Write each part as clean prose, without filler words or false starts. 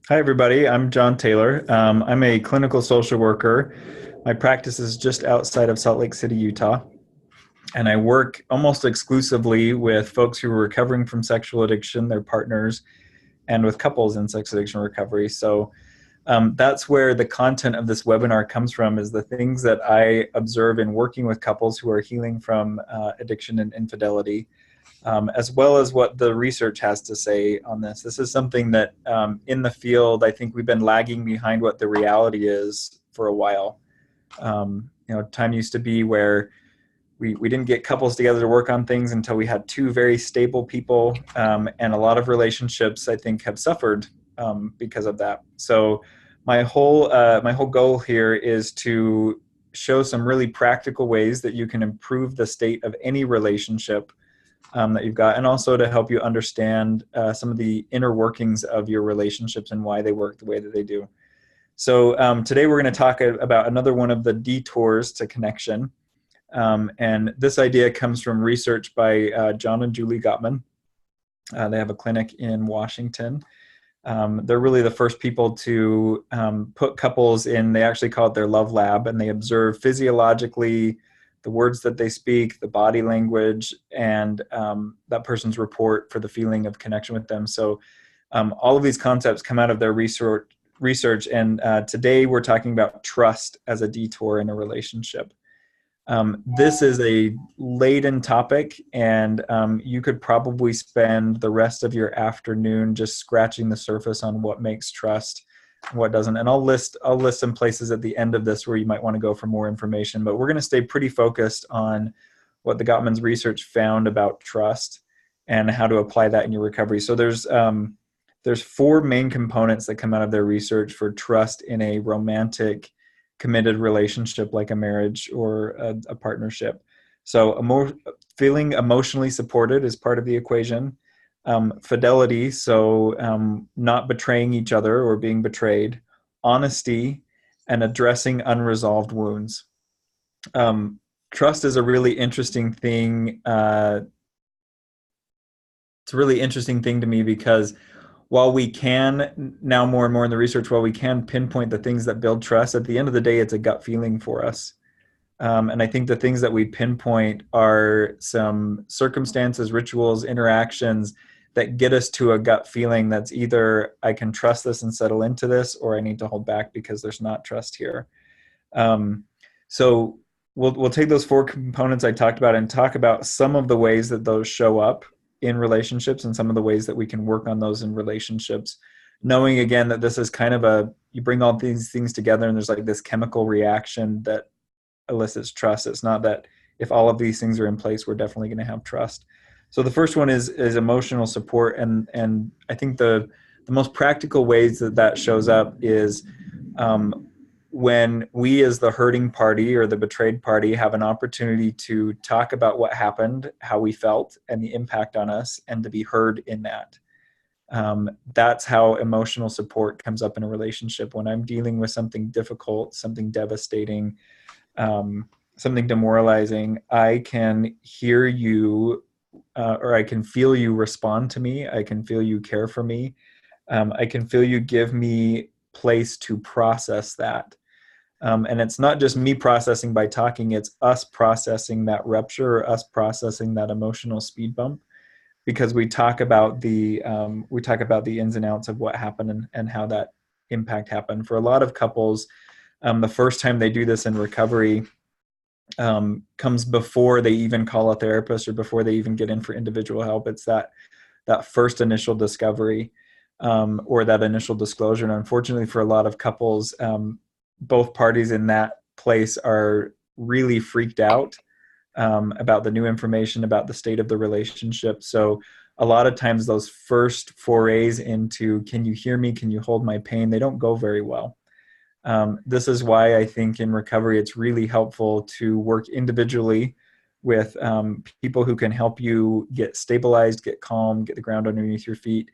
Hi, everybody. I'm John Taylor. I'm a clinical social worker. My practice is just outside of Salt Lake City, Utah. And I work almost exclusively with folks who are recovering from sexual addiction, their partners, and with couples in sex addiction recovery. So that's where the content of this webinar comes from, is the things that I observe in working with couples who are healing from addiction and infidelity, as well as what the research has to say on this. This is something that in the field, I think we've been lagging behind what the reality is for a while. Time used to be where we didn't get couples together to work on things until we had two very stable people, and a lot of relationships, I think, have suffered because of that. So my whole goal here is to show some really practical ways that you can improve the state of any relationship that you've got, and also to help you understand some of the inner workings of your relationships and why they work the way that they do. So today we're going to talk about another one of the detours to connection. And this idea comes from research by John and Julie Gottman. They have a clinic in Washington. They're really the first people to put couples in, they actually call it their love lab, and they observe physiologically the words that they speak, the body language, and that person's report for the feeling of connection with them. So all of these concepts come out of their research. And today we're talking about trust as a detour in a relationship. This is a laden topic, and you could probably spend the rest of your afternoon just scratching the surface on what makes trust and what doesn't. And I'll list some places at the end of this where you might want to go for more information, but we're going to stay pretty focused on what the Gottman's research found about trust and how to apply that in your recovery. So there's four main components that come out of their research for trust in a romantic committed relationship like a marriage or a partnership. So feeling emotionally supported is part of the equation. Fidelity, so not betraying each other or being betrayed. Honesty, and addressing unresolved wounds. Trust is a really interesting thing. It's a really interesting thing to me because while we can now more and more in the research, while we can pinpoint the things that build trust, at the end of the day, it's a gut feeling for us. And I think the things that we pinpoint are some circumstances, rituals, interactions that get us to a gut feeling that's either I can trust this and settle into this, or I need to hold back because there's not trust here. So we'll take those four components I talked about and talk about some of the ways that those show up in relationships and some of the ways that we can work on those in relationships, knowing again that this is kind of you bring all these things together and there's like this chemical reaction that elicits trust. It's not that if all of these things are in place, we're definitely going to have trust. So the first one is emotional support, and I think the most practical ways that shows up is when we as the hurting party or the betrayed party have an opportunity to talk about what happened, how we felt, and the impact on us, and to be heard in that. That's how emotional support comes up in a relationship. When I'm dealing with something difficult, something devastating, something demoralizing, I can hear you, or I can feel you respond to me. I can feel you care for me. I can feel you give me place to process that. And it's not just me processing by talking, it's us processing that rupture, or us processing that emotional speed bump, because we talk about the ins and outs of what happened and how that impact happened. For a lot of couples, the first time they do this in recovery comes before they even call a therapist or before they even get in for individual help. It's that first initial discovery or that initial disclosure. And unfortunately for a lot of couples, both parties in that place are really freaked out about the new information, about the state of the relationship. So a lot of times those first forays into, can you hear me? Can you hold my pain? They don't go very well. This is why I think in recovery, it's really helpful to work individually with people who can help you get stabilized, get calm, get the ground underneath your feet.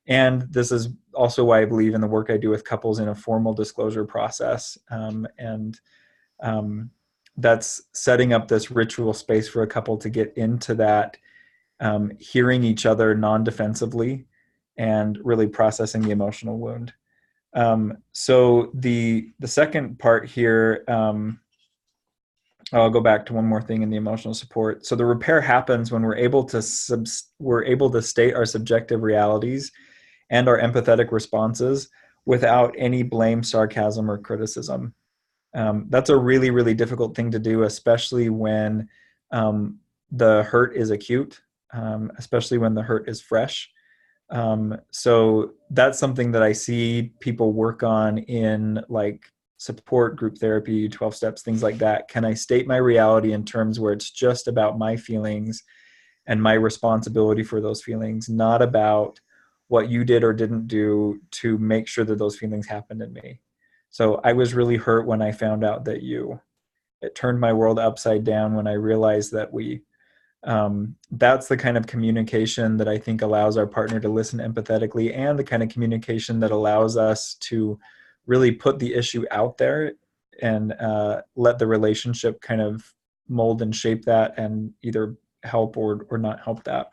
And this is also why I believe in the work I do with couples in a formal disclosure process. That's setting up this ritual space for a couple to get into that, hearing each other non-defensively and really processing the emotional wound. So the second part here, I'll go back to one more thing in the emotional support. So the repair happens when we're able to state our subjective realities and our empathetic responses without any blame, sarcasm, or criticism. That's a really, really difficult thing to do, especially when the hurt is acute, especially when the hurt is fresh. So that's something that I see people work on in like support group therapy, 12 steps, things like that. Can I state my reality in terms where it's just about my feelings and my responsibility for those feelings, not about what you did or didn't do to make sure that those feelings happened in me. So I was really hurt when I found out that it turned my world upside down when I realized that that's the kind of communication that I think allows our partner to listen empathetically, and the kind of communication that allows us to really put the issue out there and let the relationship kind of mold and shape that and either help or not help that.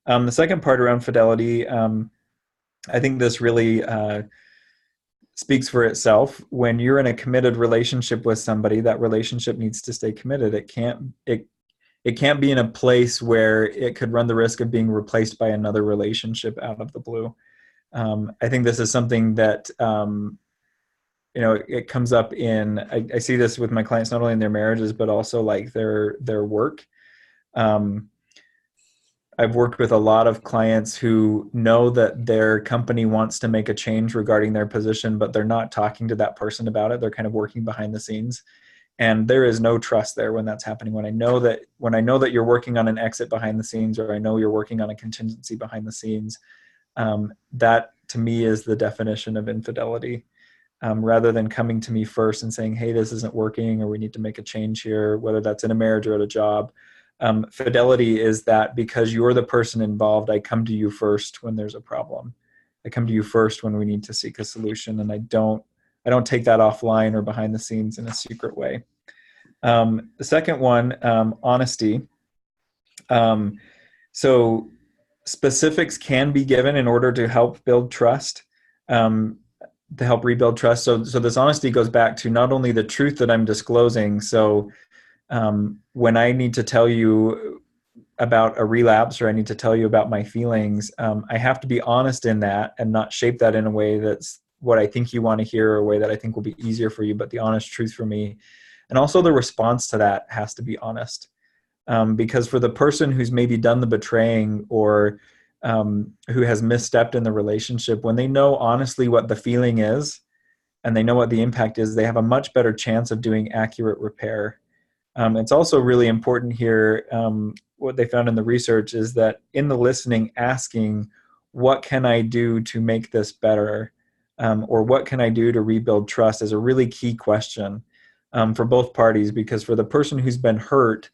The second part around fidelity, I think this really speaks for itself. When you're in a committed relationship with somebody, that relationship needs to stay committed. It can't be in a place where it could run the risk of being replaced by another relationship out of the blue. I think this is something that it comes up in. I see this with my clients, not only in their marriages but also like their work. I've worked with a lot of clients who know that their company wants to make a change regarding their position, but they're not talking to that person about it. They're kind of working behind the scenes. And there is no trust there when that's happening. When I know that you're working on an exit behind the scenes, or I know you're working on a contingency behind the scenes, that to me is the definition of infidelity. Rather than coming to me first and saying, hey, this isn't working, or we need to make a change here, whether that's in a marriage or at a job. Fidelity is that because you're the person involved, I come to you first when there's a problem. I come to you first when we need to seek a solution, and I don't take that offline or behind the scenes in a secret way. The second one, honesty. So specifics can be given in order to help build trust, to help rebuild trust. So this honesty goes back to not only the truth that I'm disclosing. So when I need to tell you about a relapse, or I need to tell you about my feelings, I have to be honest in that and not shape that in a way that's what I think you want to hear, or a way that I think will be easier for you, but the honest truth for me. And also the response to that has to be honest. Because for the person who's maybe done the betraying, or who has misstepped in the relationship, when they know honestly what the feeling is and they know what the impact is, they have a much better chance of doing accurate repair. It's also really important here, what they found in the research is that in the listening, asking, what can I do to make this better? Or what can I do to rebuild trust is a really key question for both parties, because for the person who's been hurt,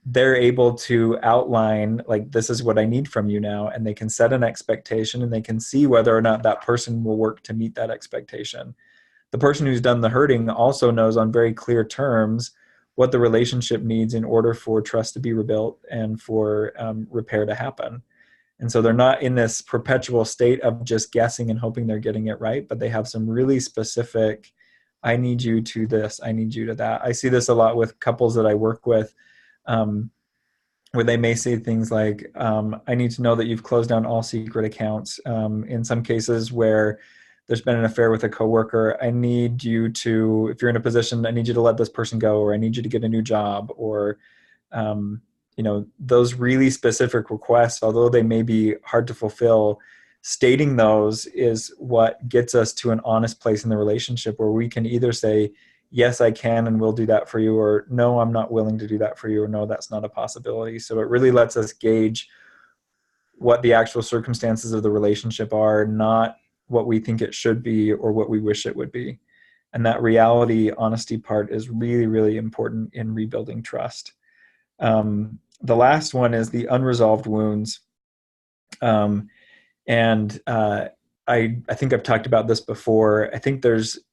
they're able to outline, like, this is what I need from you now, and they can set an expectation, and they can see whether or not that person will work to meet that expectation. The person who's done the hurting also knows on very clear terms what the relationship needs in order for trust to be rebuilt and for repair to happen. And so they're not in this perpetual state of just guessing and hoping they're getting it right, but they have some really specific, I need you to this, I need you to that. I see this a lot with couples that I work with, where they may say things like, I need to know that you've closed down all secret accounts. In some cases where there's been an affair with a coworker, I need you to, if you're in a position, I need you to let this person go, or I need you to get a new job, or those really specific requests, although they may be hard to fulfill, stating those is what gets us to an honest place in the relationship, where we can either say, yes, I can and will do that for you, or no, I'm not willing to do that for you, or no, that's not a possibility. So it really lets us gauge what the actual circumstances of the relationship are, not what we think it should be or what we wish it would be. And that reality, honesty part is really, really important in rebuilding trust. The last one is the unresolved wounds. I think I've talked about this before. I think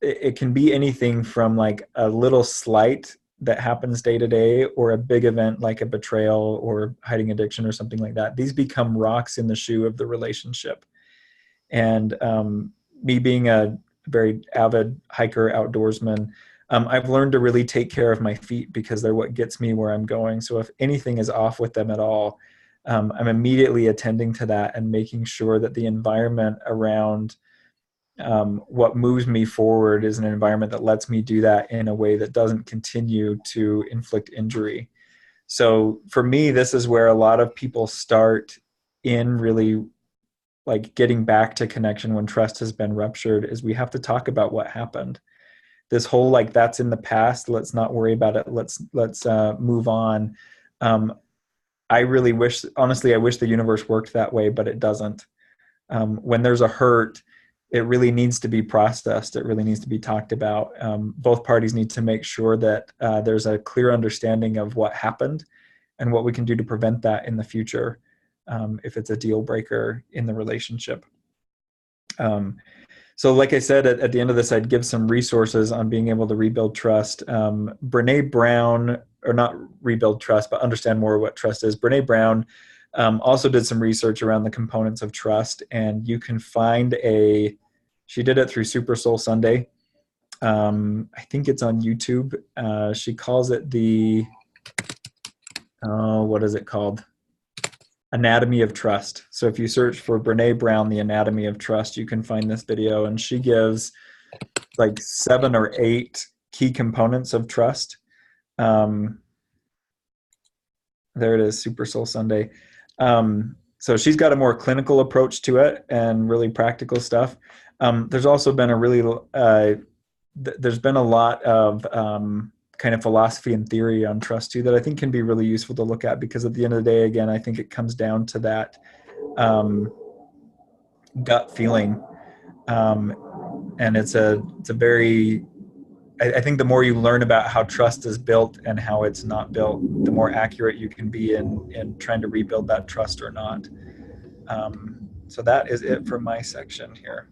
it can be anything from like a little slight that happens day to day, or a big event like a betrayal or hiding addiction or something like that. These become rocks in the shoe of the relationship. And me being a very avid hiker, outdoorsman, I've learned to really take care of my feet because they're what gets me where I'm going. So if anything is off with them at all, I'm immediately attending to that and making sure that the environment around what moves me forward is an environment that lets me do that in a way that doesn't continue to inflict injury. So for me, this is where a lot of people start in really like getting back to connection when trust has been ruptured, is we have to talk about what happened. This whole like that's in the past, let's not worry about it, let's move on. I really wish, honestly, I wish the universe worked that way, but it doesn't. When there's a hurt, it really needs to be processed. It really needs to be talked about. Both parties need to make sure that there's a clear understanding of what happened and what we can do to prevent that in the future, if it's a deal breaker in the relationship. So like I said, at the end of this, I'd give some resources on being able to rebuild trust. Brene Brown, or not rebuild trust, but understand more what trust is. Brene Brown also did some research around the components of trust, and you can find she did it through Super Soul Sunday. I think it's on YouTube. She calls it what is it called? Anatomy of Trust. So if you search for Brene Brown, the Anatomy of Trust, you can find this video, and she gives like 7 or 8 key components of trust. There it is, Super Soul Sunday. So she's got a more clinical approach to it and really practical stuff. There's also been there's been a lot of kind of philosophy and theory on trust too that I think can be really useful to look at, because at the end of the day, again, I think it comes down to that gut feeling. And it's a very, I think the more you learn about how trust is built and how it's not built, the more accurate you can be in trying to rebuild that trust or not. So that is it for my section here.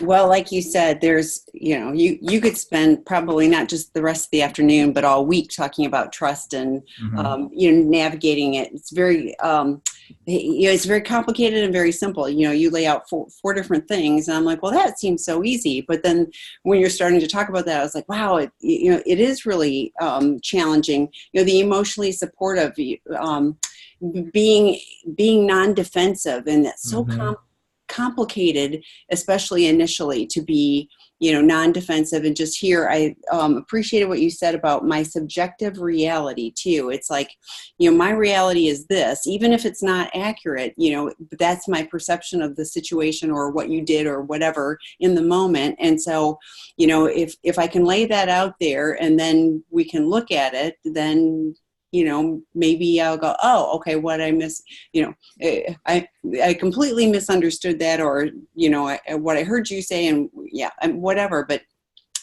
Well, like you said, there's, you could spend probably not just the rest of the afternoon, but all week talking about trust and, navigating it. It's very, it's very complicated and very simple. You lay out four different things, and I'm like, well, that seems so easy. But then when you're starting to talk about that, I was like, wow, it is really challenging. The emotionally supportive, being non-defensive, and that's so complicated, especially initially, to be non-defensive. And just here, I appreciated what you said about my subjective reality too. It's like, my reality is this, even if it's not accurate, that's my perception of the situation or what you did or whatever in the moment. And so, if I can lay that out there and then we can look at it, then maybe I'll go, oh, okay, what I missed, I completely misunderstood that, or, what I heard you say, and whatever. But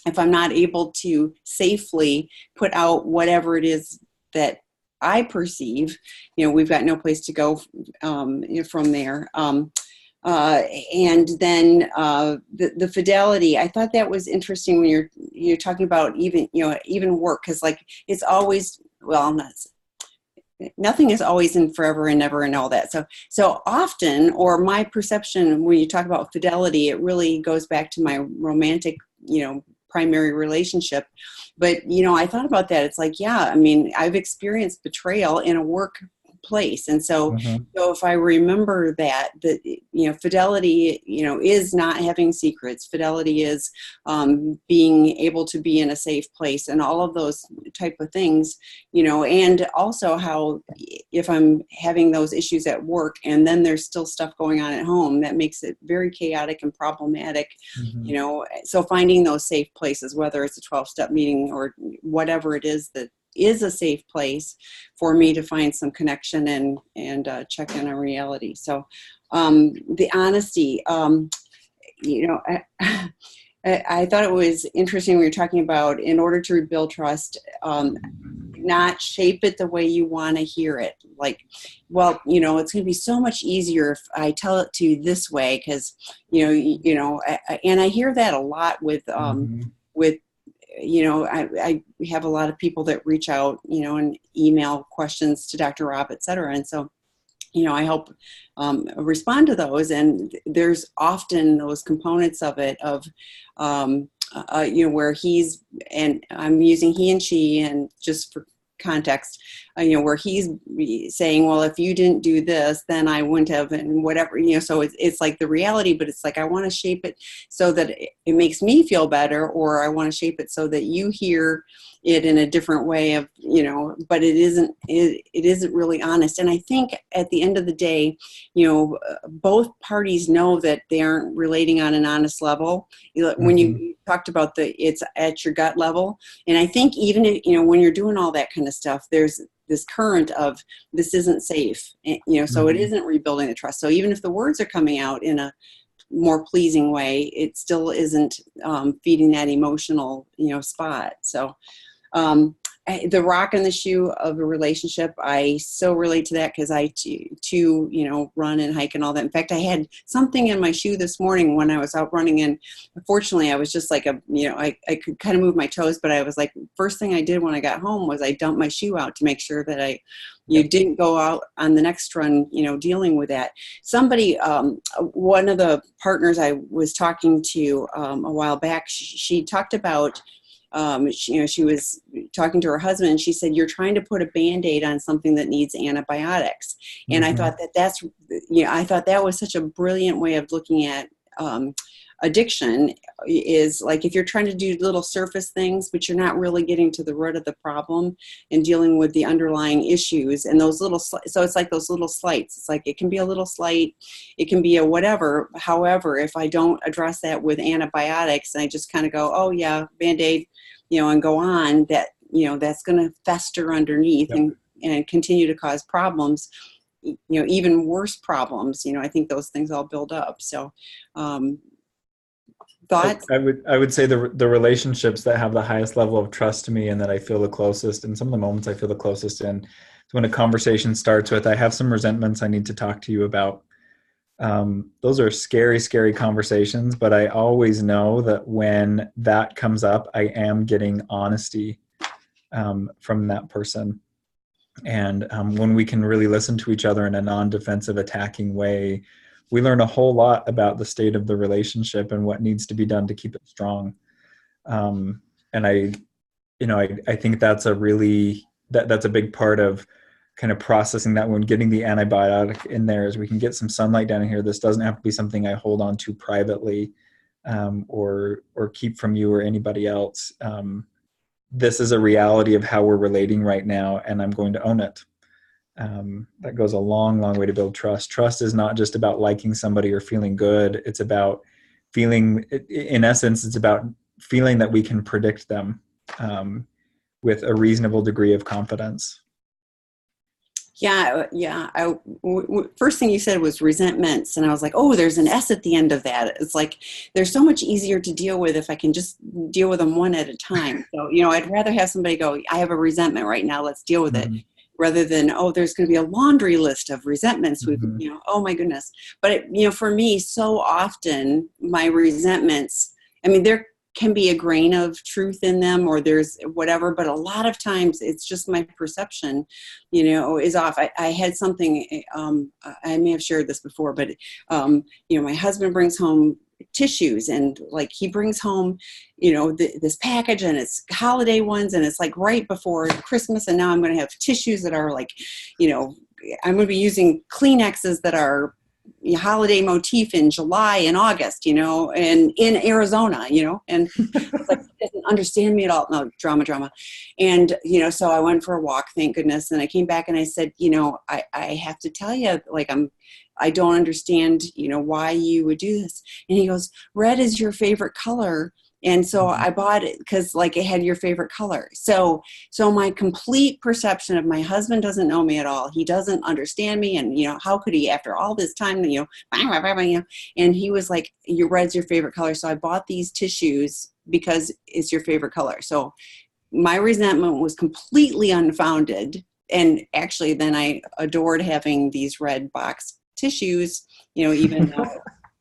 if I'm not able to safely put out whatever it is that I perceive, we've got no place to go from there. And then the fidelity, I thought that was interesting when you're talking about even work, because like it's always, well, nothing is always and forever and never and all that. So often, or my perception when you talk about fidelity, it really goes back to my romantic, primary relationship. But, I thought about that. It's like, yeah, I mean, I've experienced betrayal in a workplace. And so if I remember that, fidelity, is not having secrets. Fidelity is being able to be in a safe place, and all of those type of things, and also how if I'm having those issues at work and then there's still stuff going on at home, that makes it very chaotic and problematic, so finding those safe places, whether it's a 12-step meeting or whatever it is that is a safe place for me to find some connection and check in on reality. So the honesty, I thought it was interesting when you're talking about, in order to rebuild trust, not shape it the way you want to hear it. Like, well, it's going to be so much easier if I tell it to you this way, because, and I hear that a lot with I have a lot of people that reach out, and email questions to Dr. Rob, et cetera. And so I help respond to those. And there's often those components of it of, where he's, and I'm using he and she, and just for context, where he's saying, well, if you didn't do this, then I wouldn't have, and whatever, so it's like the reality, but it's like, I want to shape it so that it makes me feel better, or I want to shape it so that you hear it in a different way of, but it isn't really honest. And I think at the end of the day, both parties know that they aren't relating on an honest level. When you talked about it's at your gut level. And I think even, when you're doing all that kind of stuff, there's this current of this isn't safe, so it isn't rebuilding the trust. So even if the words are coming out in a more pleasing way, it still isn't feeding that emotional, spot. So the rock and the shoe of a relationship, I so relate to that, because I too, run and hike and all that. In fact, I had something in my shoe this morning when I was out running, and fortunately I was just like I could kind of move my toes, but I was like, first thing I did when I got home was I dumped my shoe out to make sure that you didn't go out on the next run, dealing with that. Somebody, one of the partners I was talking to a while back, she talked about, she was talking to her husband, and she said, you're trying to put a Band-Aid on something that needs antibiotics. And I thought I thought that was such a brilliant way of looking at addiction, is like, if you're trying to do little surface things, but you're not really getting to the root of the problem and dealing with the underlying issues, and those little, so it's like those little slights. It's like, it can be a little slight, it can be a whatever. However, if I don't address that with antibiotics, and I just kind of go, oh yeah, Band-Aid, and go on, that, that's going to fester underneath and continue to cause problems, even worse problems. I think those things all build up. So, thoughts? I would say the relationships that have the highest level of trust to me, and that I feel the closest, and some of the moments I feel the closest in, is when a conversation starts with, I have some resentments I need to talk to you about. Those are scary, scary conversations, but I always know that when that comes up, I am getting honesty from that person. And when we can really listen to each other in a non-defensive, attacking way, we learn a whole lot about the state of the relationship and what needs to be done to keep it strong. And I think that's that's a big part of kind of processing that, when getting the antibiotic in there, is we can get some sunlight down in here. This doesn't have to be something I hold on to privately, or keep from you or anybody else. This is a reality of how we're relating right now, and I'm going to own it. That goes a long, long way to build trust. Trust is not just about liking somebody or feeling good. It's about feeling, in essence, it's about feeling that we can predict them with a reasonable degree of confidence. Yeah. First thing you said was resentments. And I was like, oh, there's an S at the end of that. It's like, they're so much easier to deal with if I can just deal with them one at a time. So, I'd rather have somebody go, I have a resentment right now, let's deal with it. Rather than, oh, there's going to be a laundry list of resentments. Oh my goodness. But for me, so often my resentments, there can be a grain of truth in them, or there's whatever, but a lot of times it's just my perception, is off. I had something, I may have shared this before, but, my husband brings home tissues, and like, he brings home, this package, and it's holiday ones, and it's like right before Christmas. And now I'm going to have tissues that are like, I'm going to be using Kleenexes that are holiday motif in July and August, and in Arizona, and it's like, he doesn't understand me at all. No, drama. And, so I went for a walk, thank goodness. And I came back and I said, I have to tell you, like, I don't understand, why you would do this. And he goes, red is your favorite color. And so I bought it because, like, it had your favorite color. So my complete perception of my husband doesn't know me at all. He doesn't understand me. And, how could he, after all this time, and he was like, your red's your favorite color. So I bought these tissues because it's your favorite color. So my resentment was completely unfounded. And actually then I adored having these red box tissues, even though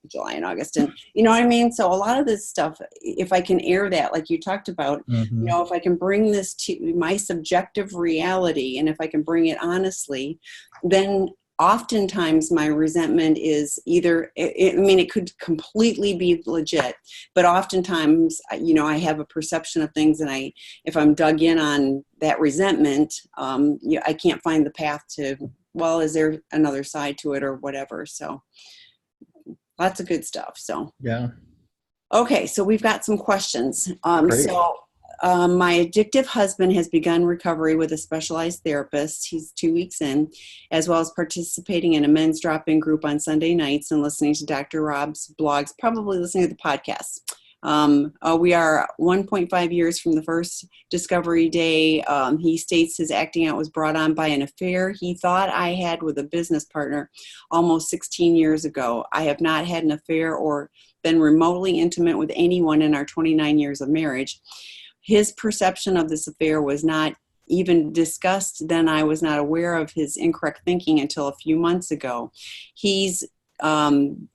July and August, and you know what I mean? So a lot of this stuff, if I can air that, like you talked about, if I can bring this to my subjective reality, and if I can bring it honestly, then oftentimes my resentment is either, I mean, it could completely be legit, but oftentimes, I have a perception of things, and if I'm dug in on that resentment, I can't find the path to, well, is there another side to it or whatever? So lots of good stuff. So, Yeah. okay, so we've got some questions. Great. My addictive husband has begun recovery with a specialized therapist. He's 2 weeks in, as well as participating in a men's drop-in group on Sunday nights and listening to Dr. Rob's blogs, probably listening to the podcast. We are 1.5 years from the first discovery day. He states his acting out was brought on by an affair he thought I had with a business partner almost 16 years ago. I have not had an affair or been remotely intimate with anyone in our 29 years of marriage. His perception of this affair was not even discussed then. I was not aware of his incorrect thinking until a few months ago. He's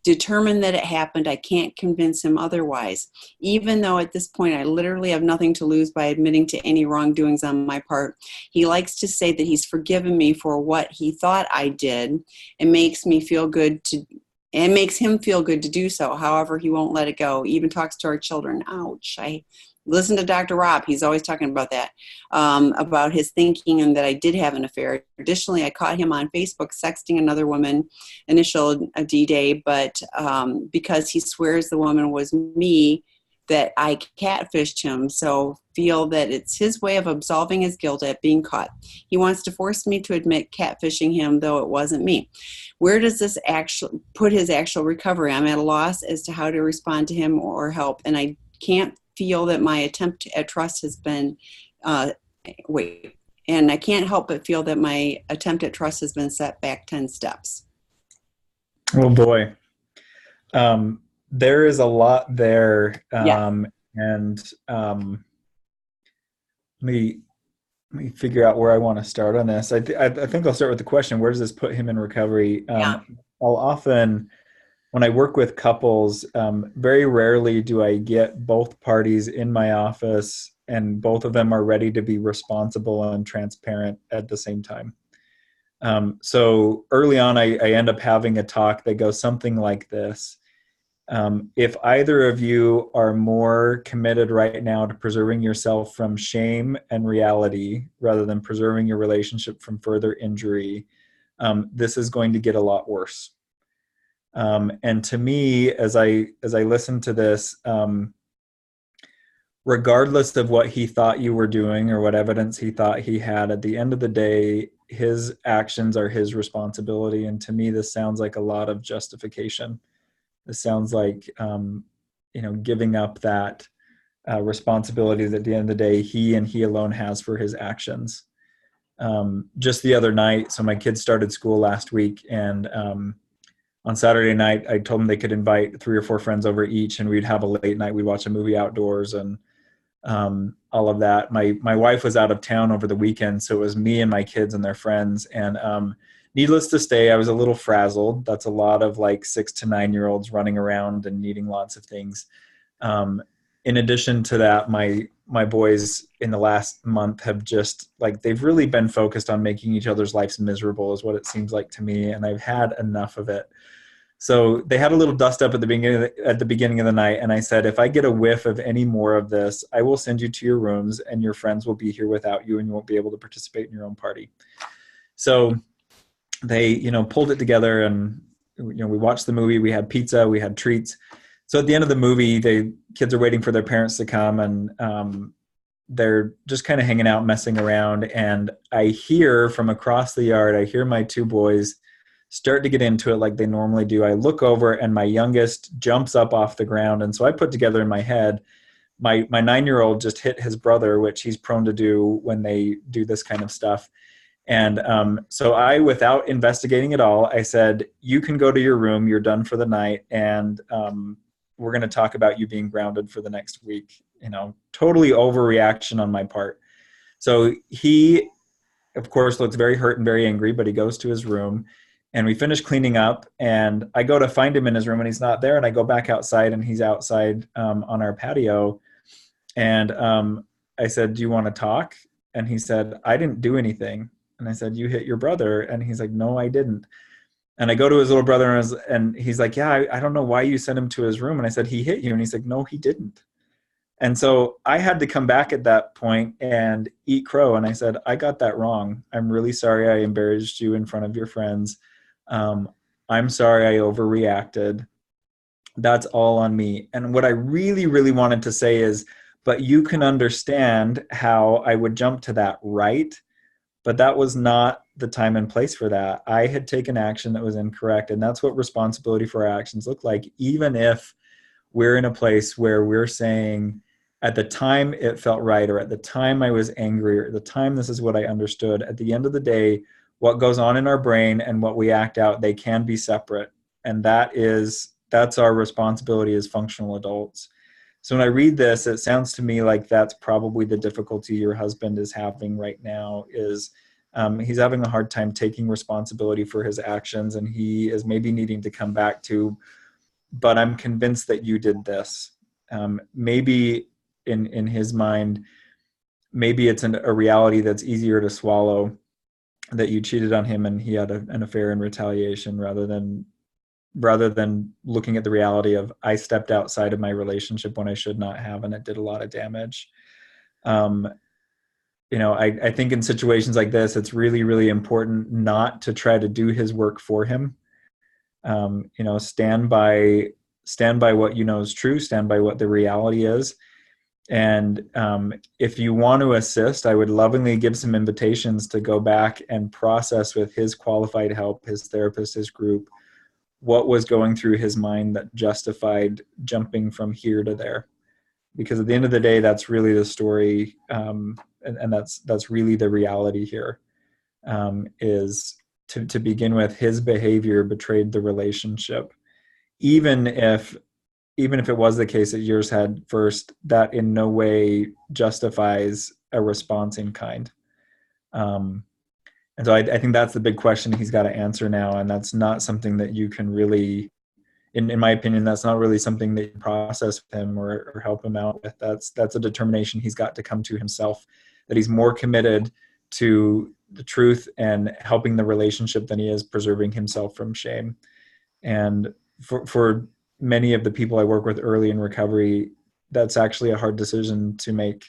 determined that it happened. I can't convince him otherwise, even though at this point I literally have nothing to lose by admitting to any wrongdoings on my part. He likes to say that he's forgiven me for what he thought I did and makes me feel good to and makes him feel good to do so. However, he won't let it go. Even talks to our children. Ouch. I listen to Dr. Rob. He's always talking about that, about his thinking and that I did have an affair. Additionally, I caught him on Facebook sexting another woman, initial D-Day, but because he swears the woman was me, that I catfished him, so feel that it's his way of absolving his guilt at being caught. He wants to force me to admit catfishing him, though it wasn't me. Where does this actually put his actual recovery? I'm at a loss as to how to respond to him or help, and I can't feel that my attempt at trust has been, and I can't help but feel that my attempt at trust has been set back 10 steps. Oh boy. There is a lot there. Yeah. And let me figure out where I want to start on this. I think I'll start with the question, where does this put him in recovery? Yeah. I'll often, when I work with couples, very rarely do I get both parties in my office and both of them are ready to be responsible and transparent at the same time. So early on, I end up having a talk that goes something like this. If either of you are more committed right now to preserving yourself from shame and reality rather than preserving your relationship from further injury, this is going to get a lot worse. And to me, as I listen to this, regardless of what he thought you were doing or what evidence he thought he had, at the end of the day, his actions are his responsibility. And to me, this sounds like a lot of justification. This sounds like, giving up that responsibility that at the end of the day, he and he alone has for his actions. Just the other night, so my kids started school last week, and on Saturday night, I told them they could invite 3 or 4 friends over each, and we'd have a late night. We'd watch a movie outdoors and all of that. My wife was out of town over the weekend, so it was me and my kids and their friends. And needless to say, I was a little frazzled. That's a lot of like 6 to 9-year-olds running around and needing lots of things. In addition to that, my boys in the last month have just they've really been focused on making each other's lives miserable, is what it seems like to me. And I've had enough of it. So they had a little dust up at the beginning of the night, and I said, if I get a whiff of any more of this, I will send you to your rooms, and your friends will be here without you, and you won't be able to participate in your own party. So they, pulled it together, and we watched the movie. We had pizza, we had treats. So at the end of the movie, the kids are waiting for their parents to come, and they're just kind of hanging out, messing around. And I hear from across the yard, I hear my 2 boys start to get into it like they normally do. I look over and my youngest jumps up off the ground. And so I put together in my head, my 9-year-old just hit his brother, which he's prone to do when they do this kind of stuff. And so I, without investigating at all, I said, you can go to your room. You're done for the night. And we're going to talk about you being grounded for the next week. Totally overreaction on my part. So he, of course, looks very hurt and very angry, but he goes to his room. And we finish cleaning up, and I go to find him in his room, and he's not there. And I go back outside, and he's outside on our patio. And I said, do you want to talk? And he said, I didn't do anything. And I said, you hit your brother. And he's like, no, I didn't. And I go to his little brother and he's like, yeah, I don't know why you sent him to his room. And I said, he hit you. And he's like, no, he didn't. And so I had to come back at that point and eat crow. And I said, I got that wrong. I'm really sorry I embarrassed you in front of your friends. I'm sorry I overreacted. That's all on me. And what I really, really wanted to say is, but you can understand how I would jump to that, right? But that was not the time and place for that. I had taken action that was incorrect. And that's what responsibility for our actions look like, even if we're in a place where we're saying, at the time it felt right, or at the time I was angry, or at the time this is what I understood. At the end of the day, what goes on in our brain and what we act out, they can be separate. And that's our responsibility as functional adults. So when I read this, it sounds to me like that's probably the difficulty your husband is having right now, is he's having a hard time taking responsibility for his actions, and he is maybe needing to come back to, but I'm convinced that you did this. Maybe in his mind, maybe it's a reality that's easier to swallow, that you cheated on him and he had an affair in retaliation, rather than looking at the reality of, I stepped outside of my relationship when I should not have, and it did a lot of damage. I think in situations like this, it's really, really important not to try to do his work for him. Stand by what you know is true, stand by what the reality is. And if you want to assist, I would lovingly give some invitations to go back and process with his qualified help, his therapist, his group, what was going through his mind that justified jumping from here to there. Because at the end of the day, that's really the story, and that's really the reality here, is to begin with, his behavior betrayed the relationship. Even if it was the case that yours had first, that in no way justifies a response in kind. And so I think that's the big question he's got to answer now. And that's not something that you can really, in my opinion, that's not really something that you process with him or help him out with. That's a determination he's got to come to himself, that he's more committed to the truth and helping the relationship than he is preserving himself from shame. And for many of the people I work with early in recovery, that's actually a hard decision to make.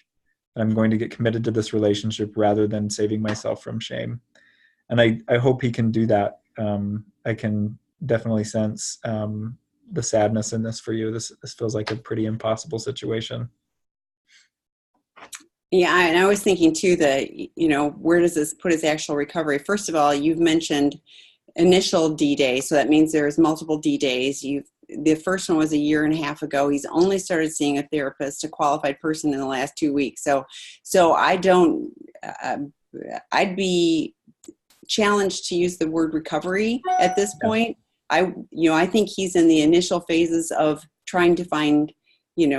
I'm going to get committed to this relationship rather than saving myself from shame. And I hope he can do that. I can definitely sense the sadness in this for you. This feels like a pretty impossible situation. Yeah, and I was thinking too that, where does this put his actual recovery? First of all, you've mentioned initial D-Day, so that means there's multiple D-Days. The first one was a year and a half ago. He's only started seeing a therapist, a qualified person, in the last 2 weeks. So I'd be challenged to use the word recovery at this point. I think he's in the initial phases of trying to find,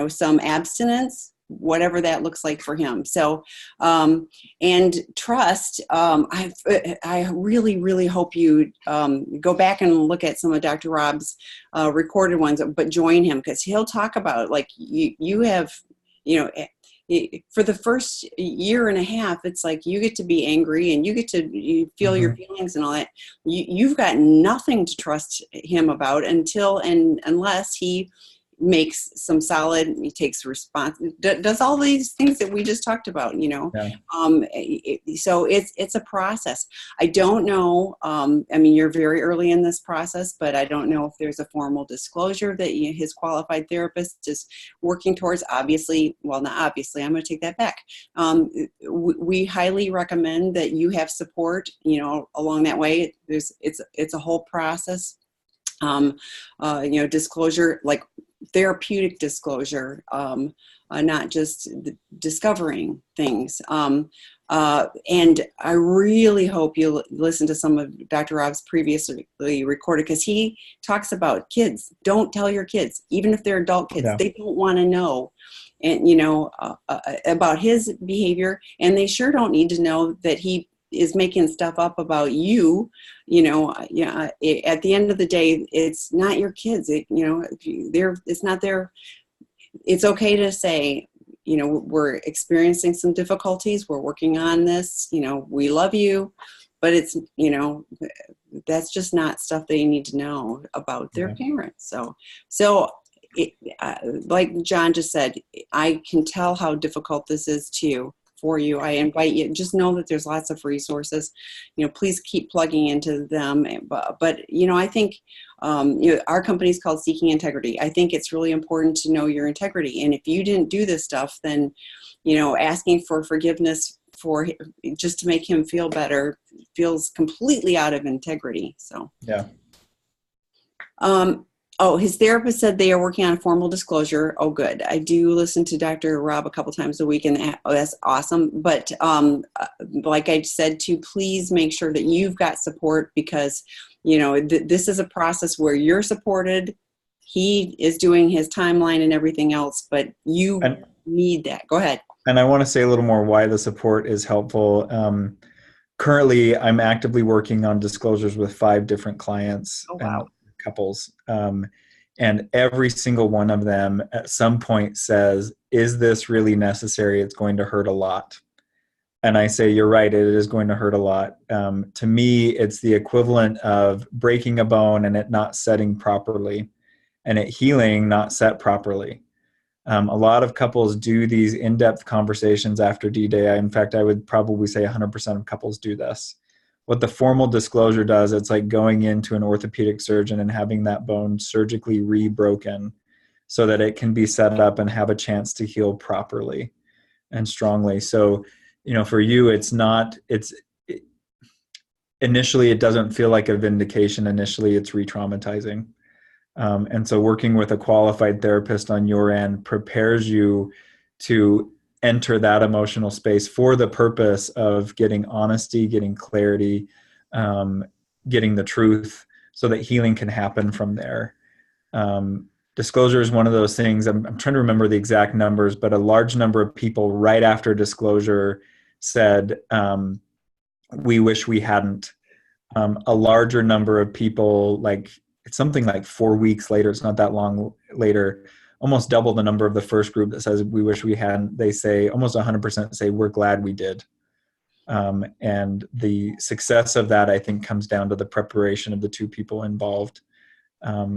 some abstinence, whatever that looks like for him. So, and trust, I really, really hope you go back and look at some of Dr. Rob's recorded ones, but join him, because he'll talk about, like, you have, for the first year and a half, it's like you get to be angry and you get to feel your feelings and all that. You've got nothing to trust him about unless he makes some solid, he takes response, does all these things that we just talked about, Yeah. So it's a process. I don't know. You're very early in this process, but I don't know if there's a formal disclosure that his qualified therapist is working towards. Obviously, well, not obviously, I'm going to take that back. We highly recommend that you have support, along that way. It's a whole process. Disclosure, like therapeutic disclosure, not just discovering things. And I really hope you listen to some of Dr. Rob's previously recorded, because he talks about kids. Don't tell your kids, even if they're adult kids. Yeah. They don't want to know, and about his behavior, and they sure don't need to know that he is making stuff up about you. At the end of the day, it's not your kids. It's not their. It's okay to say, we're experiencing some difficulties. We're working on this. We love you. but it's, that's just not stuff they need to know about their Yeah. parents. So it, like John just said, I can tell how difficult this is too for you. I invite you, just know that there's lots of resources, please keep plugging into them. But I think, our company is called Seeking Integrity. I think it's really important to know your integrity. And if you didn't do this stuff, then, asking for forgiveness for just to make him feel better feels completely out of integrity. So, Yeah. His therapist said they are working on a formal disclosure. Oh, good. I do listen to Dr. Rob a couple times a week, and that's awesome. But like I said, please make sure that you've got support, because, this is a process where you're supported. He is doing his timeline and everything else, but you need that. Go ahead. And I want to say a little more why the support is helpful. Currently, I'm actively working on disclosures with 5 different clients and couples. And every single one of them at some point says, is this really necessary? It's going to hurt a lot. And I say, you're right, it is going to hurt a lot. To me, it's the equivalent of breaking a bone and it not setting properly, and it healing not set properly. A lot of couples do these in-depth conversations after D-Day. In fact, I would probably say 100% of couples do this. What the formal disclosure does, it's like going into an orthopedic surgeon and having that bone surgically re-broken so that it can be set up and have a chance to heal properly and strongly. So, for you, initially it doesn't feel like a vindication. Initially, it's re-traumatizing. And so working with a qualified therapist on your end prepares you to enter that emotional space for the purpose of getting honesty, getting clarity, getting the truth, so that healing can happen from there. Disclosure is one of those things. I'm trying to remember the exact numbers, but a large number of people right after disclosure said, we wish we hadn't. A larger number of people, it's something like 4 weeks later, it's not that long later, almost double the number of the first group that says we wish we hadn't. They say almost 100% say we're glad we did. And the success of that, I think, comes down to the preparation of the 2 people involved.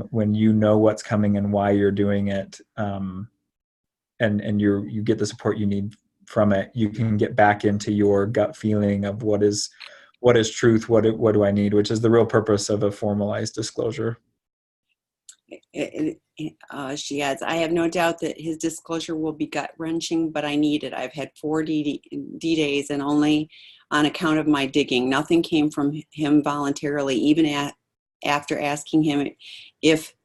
When you know what's coming and why you're doing it, and you get the support you need from it, you can get back into your gut feeling of what is truth, what do I need, which is the real purpose of a formalized disclosure. She adds, I have no doubt that his disclosure will be gut-wrenching, but I need it. I've had 4 D-Days, and only on account of my digging. Nothing came from him voluntarily, even after asking him if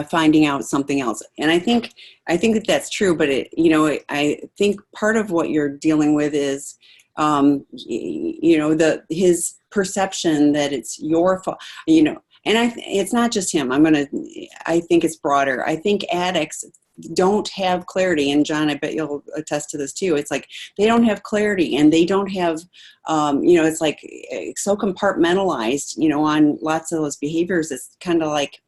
finding out something else. And I think that that's true, but I think part of what you're dealing with is his perception that it's your fault, and it's not just him. I think it's broader. I think addicts don't have clarity, and John, I bet you'll attest to this too. It's like they don't have clarity, and they don't have, it's like so compartmentalized, on lots of those behaviors. It's kind of like,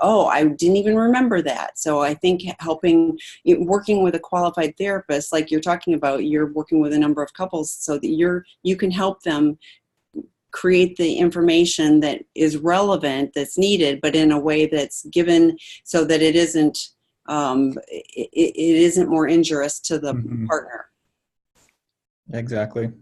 oh, I didn't even remember that. So I think working with a qualified therapist, like you're talking about, you're working with a number of couples so that you can help them create the information that is relevant, that's needed, but in a way that's given so that it isn't more injurious to the partner. Exactly.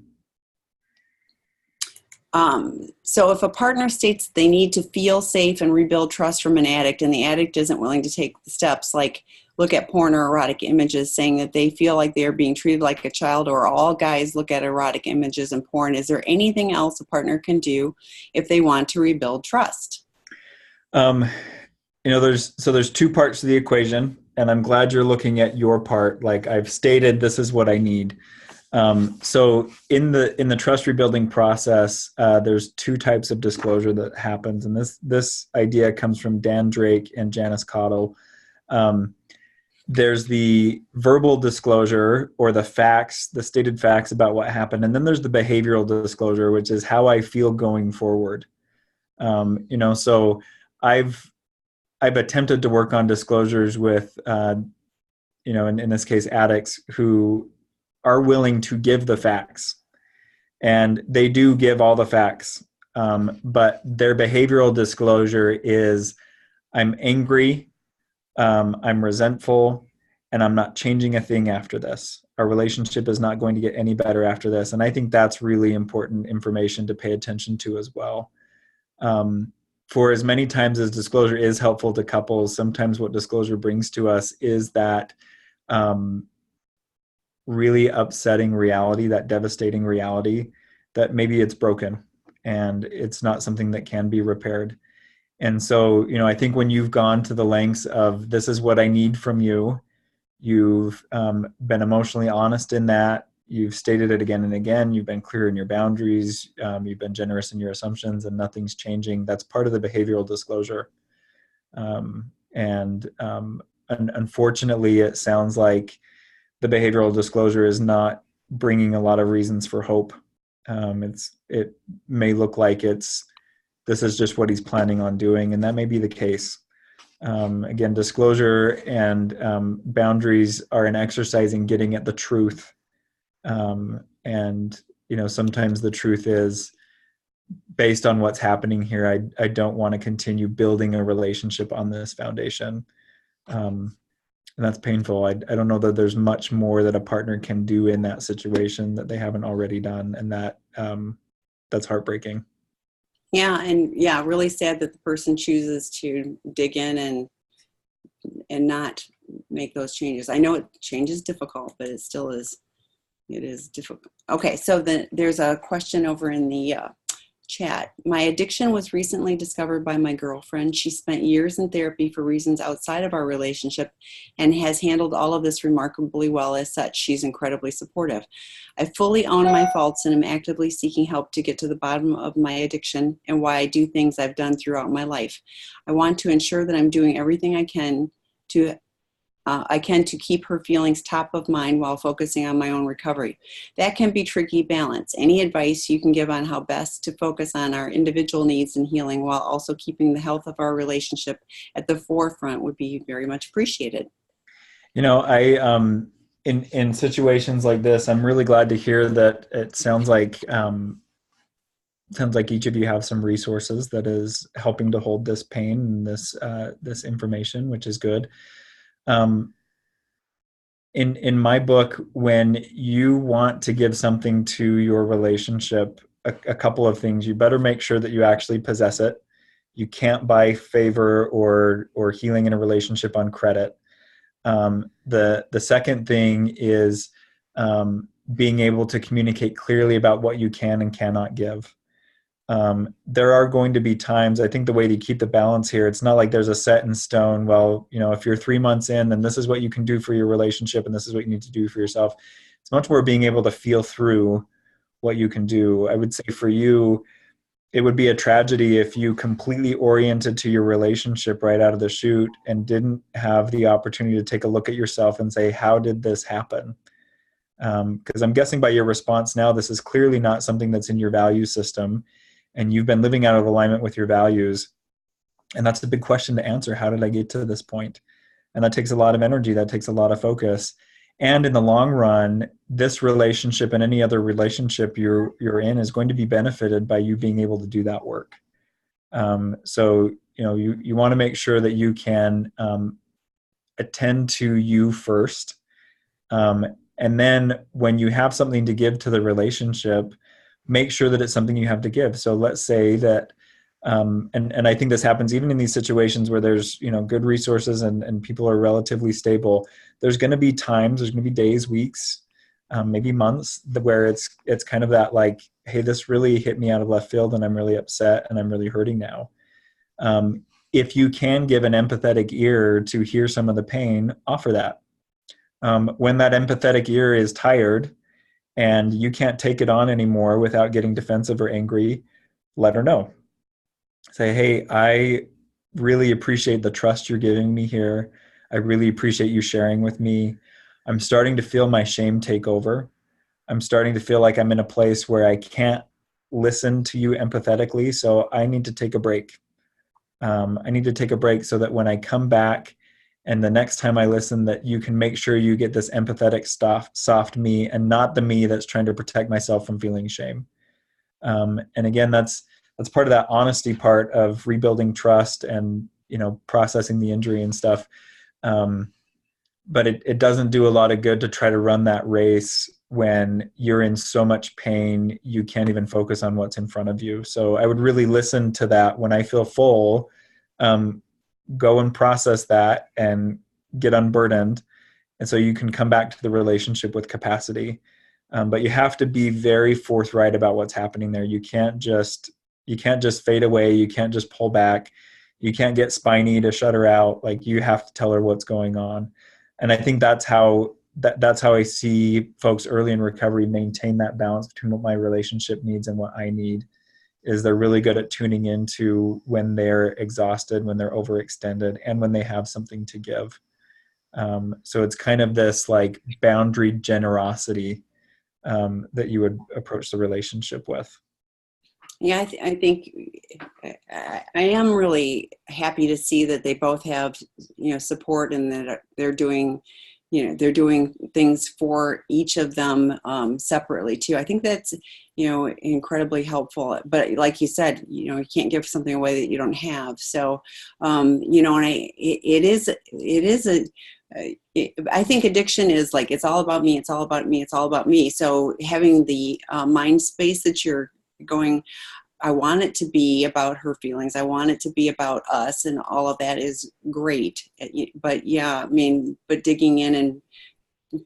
So if a partner states they need to feel safe and rebuild trust from an addict, and the addict isn't willing to take the steps, like look at porn or erotic images, saying that they feel like they're being treated like a child, or all guys look at erotic images and porn, is there anything else a partner can do if they want to rebuild trust? There's 2 parts to the equation, and I'm glad you're looking at your part. Like I've stated, this is what I need. So in the trust rebuilding process, there's 2 types of disclosure that happens. And this idea comes from Dan Drake and Janice Cottle. There's the verbal disclosure, or the facts, the stated facts about what happened. And then there's the behavioral disclosure, which is how I feel going forward. So I've attempted to work on disclosures with, in this case, addicts who are willing to give the facts. and they do give all the facts. But their behavioral disclosure is, I'm angry, I'm resentful, and I'm not changing a thing after this. Our relationship is not going to get any better after this. And I think that's really important information to pay attention to as well. For as many times as disclosure is helpful to couples, sometimes what disclosure brings to us is that really upsetting reality, that devastating reality that maybe it's broken and it's not something that can be repaired. And so, I think when you've gone to the lengths of, this is what I need from you, you've been emotionally honest in that, you've stated it again and again, you've been clear in your boundaries, you've been generous in your assumptions, and nothing's changing. That's part of the behavioral disclosure. Unfortunately, it sounds like the behavioral disclosure is not bringing a lot of reasons for hope. It may look like this is just what he's planning on doing, and that may be the case. Again, disclosure and boundaries are an exercise in getting at the truth. Sometimes the truth is, based on what's happening here, I don't want to continue building a relationship on this foundation. And that's painful. I don't know that there's much more that a partner can do in that situation that they haven't already done. And that's heartbreaking. Yeah. And really sad that the person chooses to dig in and not make those changes. I know change is difficult, but it is difficult. Okay. So there's a question over in the chat. My addiction was recently discovered by my girlfriend. She spent years in therapy for reasons outside of our relationship and has handled all of this remarkably well. As such, she's incredibly supportive. I fully own my faults and am actively seeking help to get to the bottom of my addiction and why I do things I've done throughout my life. I want to ensure that I'm doing everything I can to keep her feelings top of mind while focusing on my own recovery. That can be tricky balance. Any advice you can give on how best to focus on our individual needs and healing while also keeping the health of our relationship at the forefront would be very much appreciated. In situations like this, I'm really glad to hear that it sounds like each of you have some resources that is helping to hold this pain and this information, which is good. In my book, when you want to give something to your relationship, a couple of things: you better make sure that you actually possess it. You can't buy favor or healing in a relationship on credit. The second thing is being able to communicate clearly about what you can and cannot give. There are going to be times, I think the way to keep the balance here, it's not like there's a set in stone, well, if you're 3 months in, then this is what you can do for your relationship and this is what you need to do for yourself. It's much more being able to feel through what you can do. I would say for you, it would be a tragedy if you completely oriented to your relationship right out of the chute and didn't have the opportunity to take a look at yourself and say, how did this happen? Because I'm guessing by your response now, this is clearly not something that's in your value system, and you've been living out of alignment with your values. And that's the big question to answer. How did I get to this point? And that takes a lot of energy. That takes a lot of focus. And in the long run, this relationship and any other relationship you're in is going to be benefited by you being able to do that work. So you want to make sure that you can attend to you first. And then when you have something to give to the relationship, make sure that it's something you have to give. So let's say that, and I think this happens even in these situations where there's, good resources and people are relatively stable. There's going to be times, there's going to be days, weeks, maybe months where it's kind of that like, hey, this really hit me out of left field and I'm really upset and I'm really hurting now. If you can give an empathetic ear to hear some of the pain, offer that. When that empathetic ear is tired and you can't take it on anymore without getting defensive or angry, let her know. Say, hey, I really appreciate the trust you're giving me here. I really appreciate you sharing with me. I'm starting to feel my shame take over. I'm starting to feel like I'm in a place where I can't listen to you empathetically, so I need to take a break. I need to take a break so that when I come back and the next time I listen, that you can make sure you get this empathetic, soft me and not the me that's trying to protect myself from feeling shame. And again, that's part of that honesty part of rebuilding trust and, processing the injury and stuff. But it doesn't do a lot of good to try to run that race when you're in so much pain you can't even focus on what's in front of you. So I would really listen to that. When I feel full, go and process that and get unburdened, and so you can come back to the relationship with capacity. But you have to be very forthright about what's happening there. You can't just fade away. You can't just pull back. You can't get spiny to shut her out. Like, you have to tell her what's going on. And I think that's how I see folks early in recovery maintain that balance between what my relationship needs and what I need. Is they're really good at tuning into when they're exhausted, when they're overextended, and when they have something to give. So it's kind of this like boundary generosity that you would approach the relationship with. Yeah, I think I am really happy to see that they both have, support, and that they're doing things for each of them separately too. I think that's, incredibly helpful. But like you said, you can't give something away that you don't have. So, and I think addiction is like, it's all about me. It's all about me. It's all about me. So having the mind space that you're going, I want it to be about her feelings. I want it to be about us, and all of that is great. But yeah, but digging in and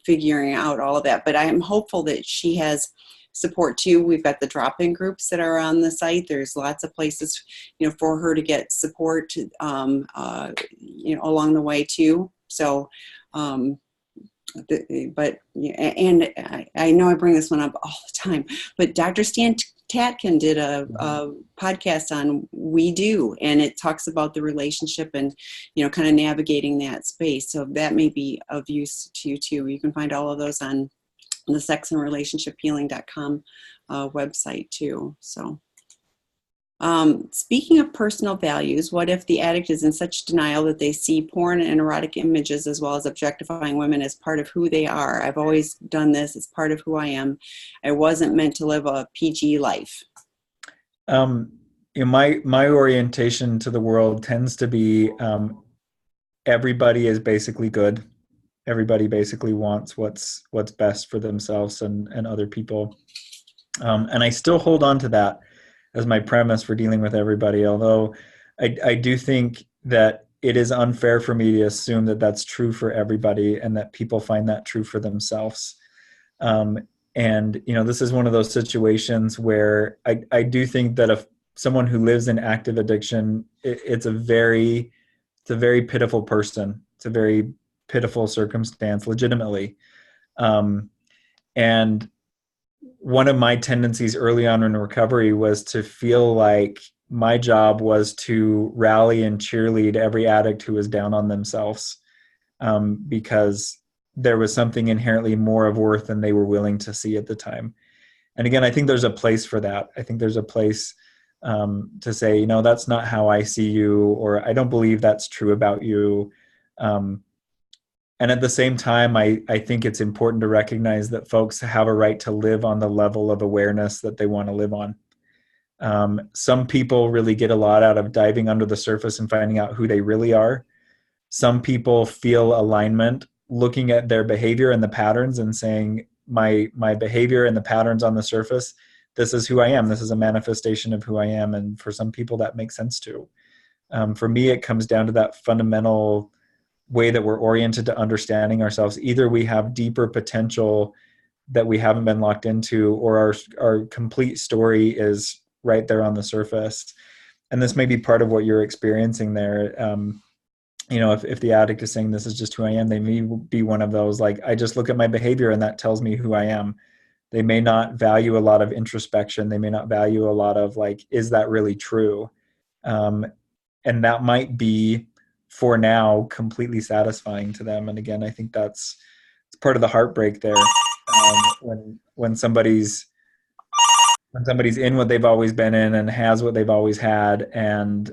figuring out all of that. But I am hopeful that she has support too. We've got the drop-in groups that are on the site. There's lots of places, for her to get support, along the way too. So, but and I know I bring this one up all the time, but Dr. Stan Tatkin did a podcast on We Do, and it talks about the relationship and, kind of navigating that space. So that may be of use to you too. You can find all of those on the sexandrelationshiphealing.com website too. So speaking of personal values, what if the addict is in such denial that they see porn and erotic images as well as objectifying women as part of who they are? I've always done this. It's part of who I am. I wasn't meant to live a PG life. My orientation to the world tends to be everybody is basically good. Everybody basically wants what's best for themselves and other people. And I still hold on to that as my premise for dealing with everybody, although I do think that it is unfair for me to assume that that's true for everybody and that people find that true for themselves. And, this is one of those situations where I do think that if someone who lives in active addiction, it's a very pitiful person. It's a very pitiful circumstance, legitimately. And one of my tendencies early on in recovery was to feel like my job was to rally and cheerlead every addict who was down on themselves, because there was something inherently more of worth than they were willing to see at the time. And again, I think there's a place for that. I think there's a place to say, that's not how I see you, or I don't believe that's true about you. And at the same time, I think it's important to recognize that folks have a right to live on the level of awareness that they want to live on. Some people really get a lot out of diving under the surface and finding out who they really are. Some people feel alignment looking at their behavior and the patterns and saying, my behavior and the patterns on the surface, this is who I am. This is a manifestation of who I am. And for some people, that makes sense too. For me, it comes down to that fundamental way that we're oriented to understanding ourselves. Either we have deeper potential that we haven't been locked into, or our complete story is right there on the surface. And this may be part of what you're experiencing there. If the addict is saying this is just who I am, they may be one of those, like, I just look at my behavior and that tells me who I am. They may not value a lot of introspection. They may not value a lot of, like, is that really true? And that might be, for now, completely satisfying to them. And again, I think it's part of the heartbreak there. When somebody's in what they've always been in and has what they've always had, and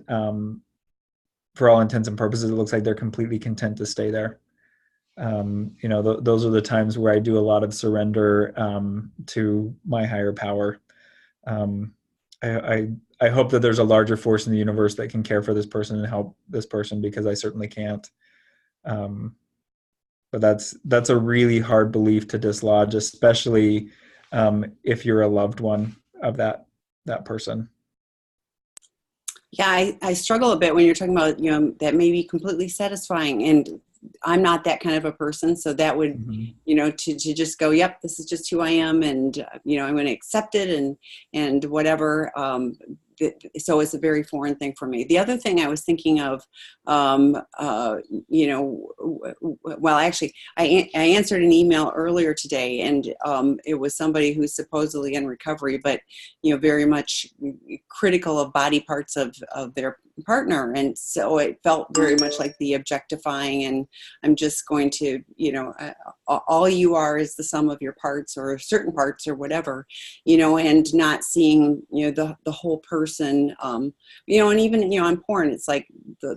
for all intents and purposes, it looks like they're completely content to stay there. Those are the times where I do a lot of surrender to my higher power, um, I hope that there's a larger force in the universe that can care for this person and help this person, because I certainly can't. Um, but that's a really hard belief to dislodge, especially if you're a loved one of that person. Yeah, I struggle a bit when you're talking about, that may be completely satisfying. And I'm not that kind of a person. So that would, Mm-hmm. to just go, yep, this is just who I am. And, I'm going to accept it and whatever. So it's a very foreign thing for me. The other thing I was thinking of, well, actually, I answered an email earlier today, and it was somebody who's supposedly in recovery, but very much critical of body parts of their partner, and so it felt very much like the objectifying. And I'm just going to, all you are is the sum of your parts, or certain parts, or whatever, and not seeing, the whole person, and even, on porn, it's like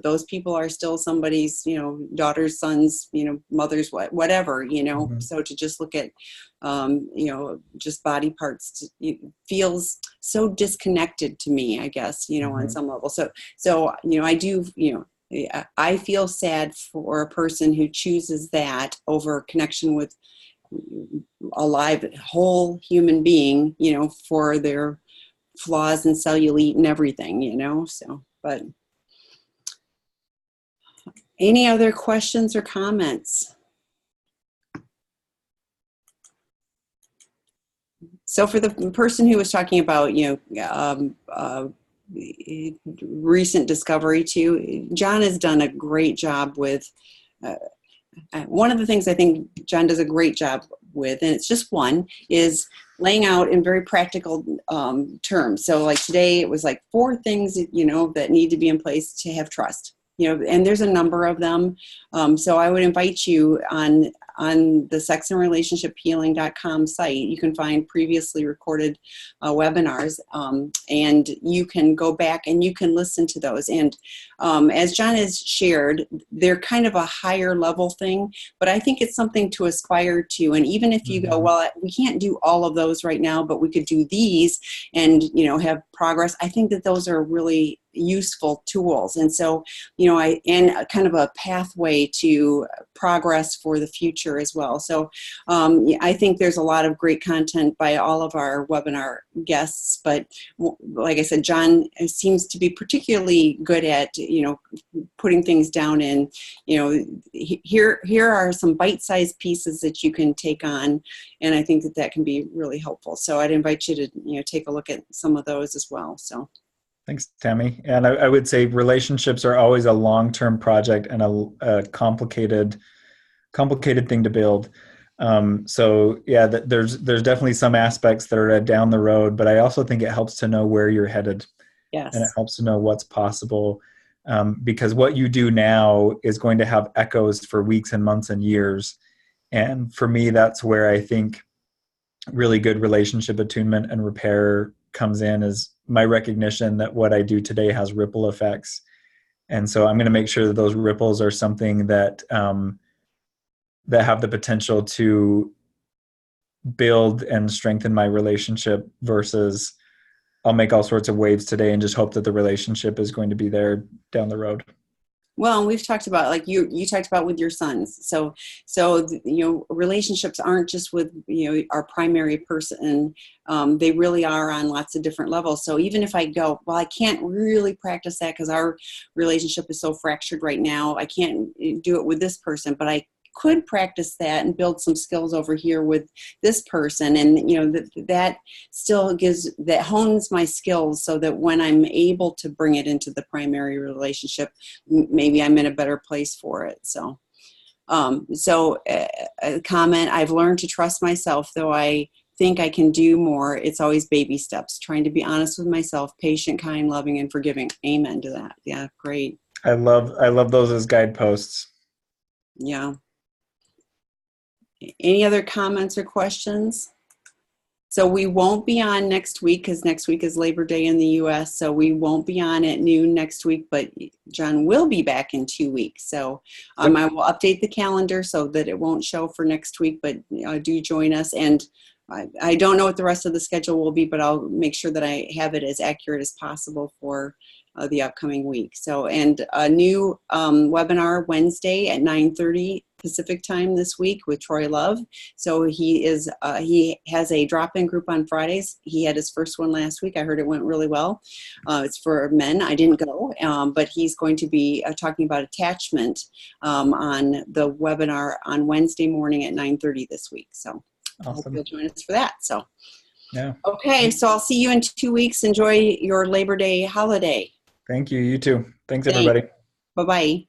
those people are still somebody's, daughters, sons, mothers, whatever, Mm-hmm. so to just look at, just body parts feels so disconnected to me, I guess, on Mm-hmm. some level. So, I do, I feel sad for a person who chooses that over connection with a live, whole human being, for their flaws and cellulite and everything, so, but any other questions or comments? So for the person who was talking about, recent discovery too, John has done a great job with, one of the things I think John does a great job with, and it's just one, is laying out in very practical terms. So like today, it was like 4 things, that need to be in place to have trust. And there's a number of them. So I would invite you on the sexandrelationshiphealing.com site. You can find previously recorded webinars, and you can go back and you can listen to those. And as John has shared, they're kind of a higher level thing, but I think it's something to aspire to. And even if you go, Mm-hmm. well, we can't do all of those right now, but we could do these and, have progress. I think that those are really useful tools. And so, and kind of a pathway to progress for the future as well. So I think there's a lot of great content by all of our webinar guests, but like I said, John seems to be particularly good at, putting things down in, here are some bite-sized pieces that you can take on. And I think that can be really helpful. So I'd invite you to, take a look at some of those as well. So. Thanks, Tammy. And I would say relationships are always a long-term project and a complicated thing to build. So yeah, there's definitely some aspects that are down the road, but I also think it helps to know where you're headed, and it Yes. helps to know what's possible, because what you do now is going to have echoes for weeks and months and years. And for me, that's where I think really good relationship attunement and repair comes in, is my recognition that what I do today has ripple effects. And so I'm going to make sure that those ripples are something that that have the potential to build and strengthen my relationship, versus I'll make all sorts of waves today and just hope that the relationship is going to be there down the road. Well, we've talked about, like you talked about with your sons. So, relationships aren't just with, our primary person. They really are on lots of different levels. So even if I go, well, I can't really practice that because our relationship is so fractured right now, I can't do it with this person, but I could practice that and build some skills over here with this person. And, that still that hones my skills so that when I'm able to bring it into the primary relationship, maybe I'm in a better place for it. So, a comment, I've learned to trust myself, though I think I can do more. It's always baby steps, trying to be honest with myself, patient, kind, loving, and forgiving. Amen to that. Yeah. Great. I love those as guideposts. Yeah. Any other comments or questions? So we won't be on next week because next week is Labor Day in the U.S. So we won't be on at noon next week, but John will be back in 2 weeks. So I will update the calendar so that it won't show for next week, but do join us. And I don't know what the rest of the schedule will be, but I'll make sure that I have it as accurate as possible for the upcoming week. So, and a new webinar Wednesday at 9:30 Pacific time this week with Troy Love. So he has a drop-in group on Fridays. He had his first one last week. I heard it went really well. It's for men. I didn't go, but he's going to be talking about attachment on the webinar on Wednesday morning at 9:30 this week. So I hope you'll join us for that. So, yeah. Okay, so I'll see you in 2 weeks. Enjoy your Labor Day holiday. Thank you. You too. Thanks, everybody. Bye-bye.